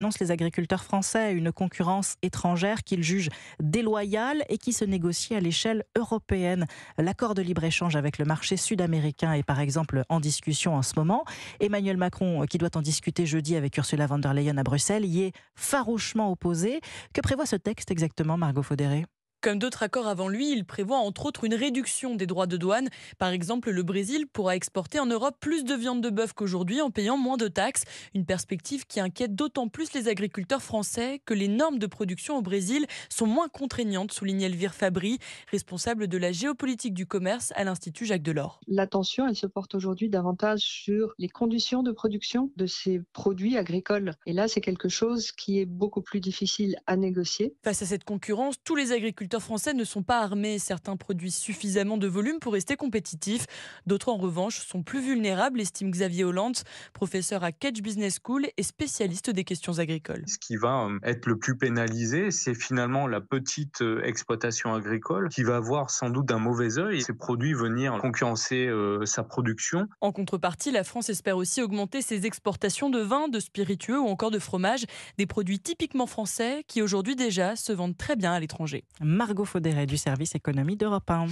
Annonce les agriculteurs français à une concurrence étrangère qu'ils jugent déloyale et qui se négocie à l'échelle européenne. L'accord de libre-échange avec le marché sud-américain est par exemple en discussion en ce moment. Emmanuel Macron, qui doit en discuter jeudi avec Ursula von der Leyen à Bruxelles, y est farouchement opposé. Que prévoit ce texte exactement, Margot Faudéré ? Comme d'autres accords avant lui, il prévoit entre autres une réduction des droits de douane. Par exemple, le Brésil pourra exporter en Europe plus de viande de bœuf qu'aujourd'hui en payant moins de taxes. Une perspective qui inquiète d'autant plus les agriculteurs français que les normes de production au Brésil sont moins contraignantes, souligne Elvire Fabry, responsable de la géopolitique du commerce à l'Institut Jacques Delors. L'attention, elle se porte aujourd'hui davantage sur les conditions de production de ces produits agricoles. Et là, c'est quelque chose qui est beaucoup plus difficile à négocier. Face à cette concurrence, tous les agriculteurs français ne sont pas armés. Certains produisent suffisamment de volume pour rester compétitifs. D'autres, en revanche, sont plus vulnérables, estime Xavier Holland, professeur à Kedge Business School et spécialiste des questions agricoles. Ce qui va être le plus pénalisé, c'est finalement la petite exploitation agricole qui va voir sans doute d'un mauvais œil ces produits venir concurrencer sa production. En contrepartie, la France espère aussi augmenter ses exportations de vin, de spiritueux ou encore de fromage, des produits typiquement français qui aujourd'hui déjà se vendent très bien à l'étranger. Margot Faudéré du service économie d'Europe 1.